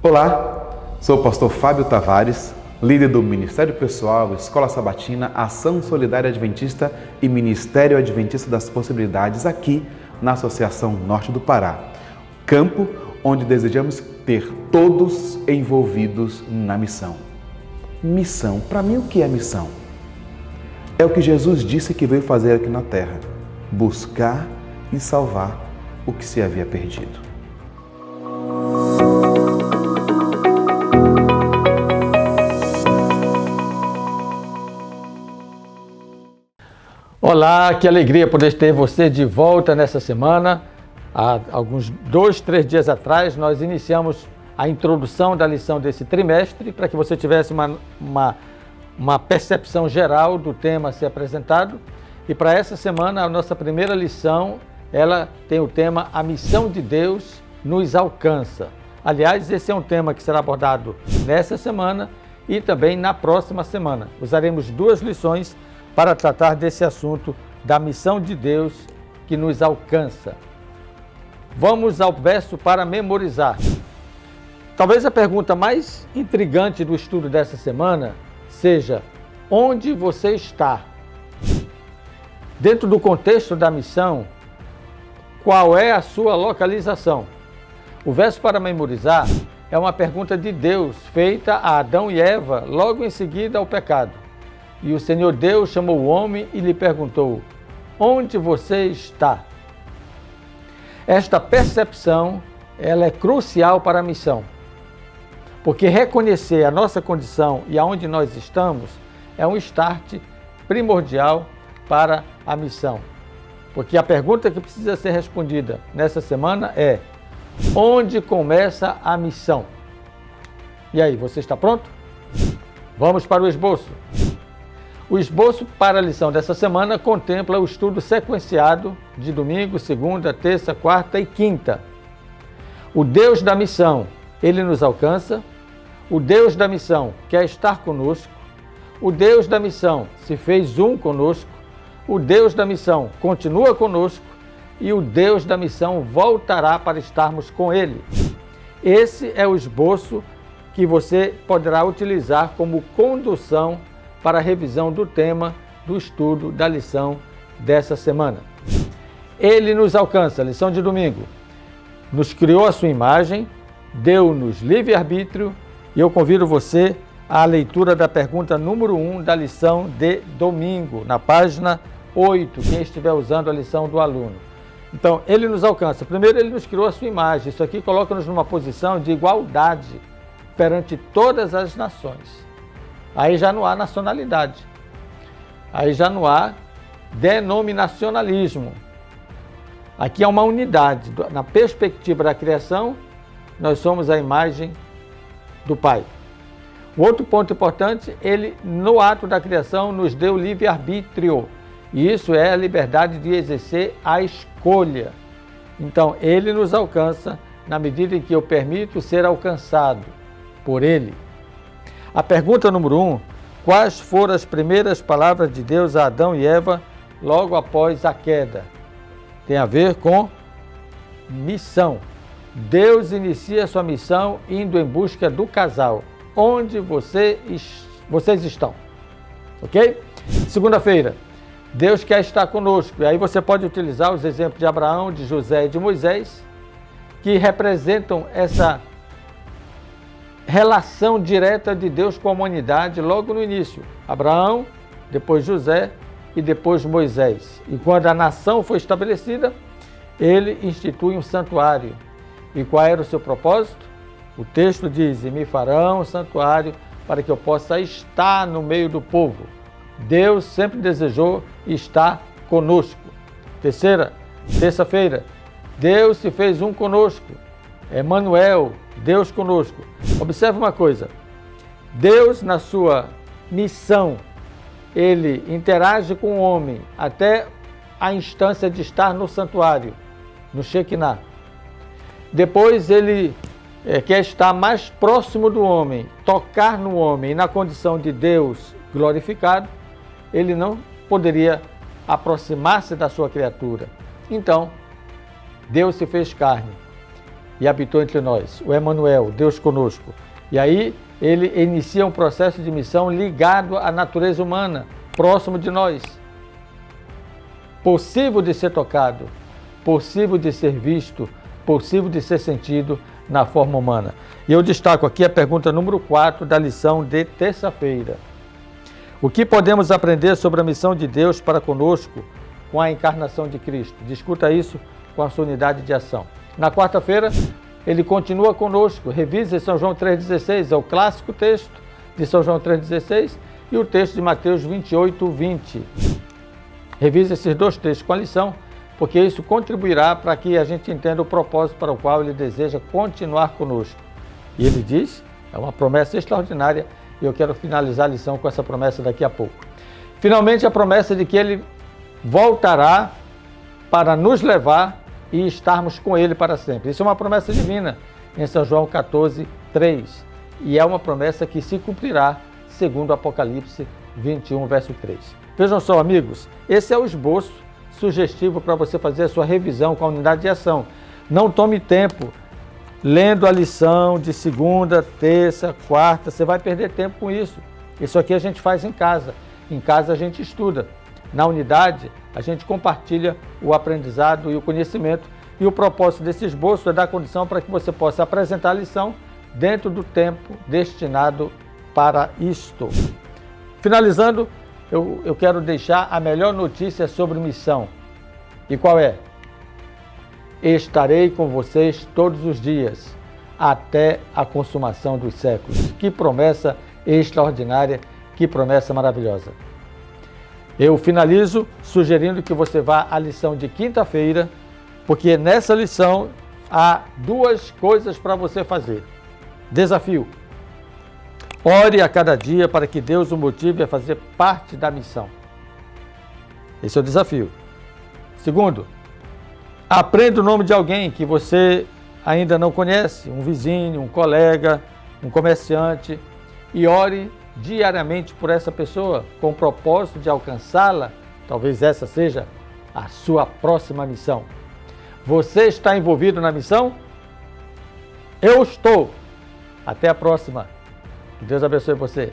Olá, sou o pastor Fábio Tavares, líder do Ministério Pessoal, Escola Sabatina, Ação Solidária Adventista e Ministério Adventista das Possibilidades aqui na Associação Norte do Pará, campo onde desejamos ter todos envolvidos na missão. Missão, para mim o que é missão? É o que Jesus disse que veio fazer aqui na terra, buscar e salvar o que se havia perdido. Olá, que alegria poder ter você de volta nessa semana. Há alguns 2-3 dias atrás, nós iniciamos a introdução da lição desse trimestre para que você tivesse uma percepção geral do tema a ser apresentado. E para essa semana, a nossa primeira lição, ela tem o tema A Missão de Deus nos alcança. Aliás, esse é um tema que será abordado nessa semana e também na próxima semana. Usaremos 2 lições para tratar desse assunto da missão de Deus que nos alcança. Vamos ao verso para memorizar. Talvez a pergunta mais intrigante do estudo dessa semana seja: onde você está? Dentro do contexto da missão, qual é a sua localização? O verso para memorizar é uma pergunta de Deus feita a Adão e Eva logo em seguida ao pecado. E o Senhor Deus chamou o homem e lhe perguntou: onde você está? Esta percepção, ela é crucial para a missão, porque reconhecer a nossa condição e aonde nós estamos é um start primordial para a missão. Porque a pergunta que precisa ser respondida nessa semana é: onde começa a missão? E aí, você está pronto? Vamos para o esboço. O esboço para a lição dessa semana contempla o estudo sequenciado de domingo, segunda, terça, quarta e quinta. O Deus da missão, ele nos alcança. O Deus da missão quer estar conosco. O Deus da missão se fez um conosco. O Deus da missão continua conosco. E o Deus da missão voltará para estarmos com ele. Esse é o esboço que você poderá utilizar como condução para a revisão do tema do estudo da lição dessa semana. Ele nos alcança, lição de domingo. Nos criou a sua imagem, deu-nos livre-arbítrio e eu convido você à leitura da pergunta número 1 da lição de domingo, na página 8, quem estiver usando a lição do aluno. Então, ele nos alcança. Primeiro, ele nos criou a sua imagem. Isso aqui coloca-nos numa posição de igualdade perante todas as nações. Aí já não há nacionalidade, aí já não há denominacionalismo. Aqui há uma unidade. Na perspectiva da criação, nós somos a imagem do Pai. O outro ponto importante, ele no ato da criação nos deu livre-arbítrio. E isso é a liberdade de exercer a escolha. Então, ele nos alcança na medida em que eu permito ser alcançado por ele. A pergunta número 1, quais foram as primeiras palavras de Deus a Adão e Eva logo após a queda? Tem a ver com missão. Deus inicia sua missão indo em busca do casal. Onde vocês estão? Ok? Segunda-feira, Deus quer estar conosco. E aí você pode utilizar os exemplos de Abraão, de José e de Moisés, que representam essa relação direta de Deus com a humanidade logo no início. Abraão, depois José e depois Moisés. E quando a nação foi estabelecida, ele institui um santuário. E qual era o seu propósito? O texto diz: e me farão um santuário para que eu possa estar no meio do povo. Deus sempre desejou estar conosco. Terça-feira, Deus se fez um conosco. Emmanuel, Deus conosco. Observe uma coisa, Deus na sua missão, ele interage com o homem até a instância de estar no santuário, no Shekinah. Depois ele quer estar mais próximo do homem, tocar no homem, e na condição de Deus glorificado, ele não poderia aproximar-se da sua criatura. Então, Deus se fez carne. e habitou entre nós, o Emanuel, Deus conosco. E aí ele inicia um processo de missão ligado à natureza humana, próximo de nós. Possível de ser tocado, possível de ser visto, possível de ser sentido na forma humana. E eu destaco aqui a pergunta número 4 da lição de terça-feira. O que podemos aprender sobre a missão de Deus para conosco com a encarnação de Cristo? Discuta isso com a sua unidade de ação. Na quarta-feira, ele continua conosco. Revise São João 3,16, é o clássico texto de São João 3,16 e o texto de Mateus 28:20. Revise esses dois textos com a lição, porque isso contribuirá para que a gente entenda o propósito para o qual ele deseja continuar conosco. E ele diz, é uma promessa extraordinária, e eu quero finalizar a lição com essa promessa daqui a pouco. Finalmente, a promessa de que ele voltará para nos levar e estarmos com ele para sempre. Isso é uma promessa divina em São João 14:3, e é uma promessa que se cumprirá segundo Apocalipse 21, verso 3. Vejam só, amigos, esse é o esboço sugestivo para você fazer a sua revisão com a unidade de ação. Não tome tempo lendo a lição de segunda, terça, quarta, você vai perder tempo com isso. Isso aqui a gente faz em casa. Em casa a gente estuda. Na unidade, a gente compartilha o aprendizado e o conhecimento. E o propósito desse esboço é dar condição para que você possa apresentar a lição dentro do tempo destinado para isto. Finalizando, eu quero deixar a melhor notícia sobre missão. E qual é? Estarei com vocês todos os dias, até a consumação dos séculos. Que promessa extraordinária, que promessa maravilhosa. Eu finalizo sugerindo que você vá à lição de quinta-feira, porque nessa lição há duas coisas para você fazer. Desafio. Ore a cada dia para que Deus o motive a fazer parte da missão. Esse é o desafio. Segundo, aprenda o nome de alguém que você ainda não conhece, um vizinho, um colega, um comerciante, e ore diariamente por essa pessoa, com o propósito de alcançá-la. Talvez essa seja a sua próxima missão. Você está envolvido na missão? Eu estou. Até a próxima. Que Deus abençoe você.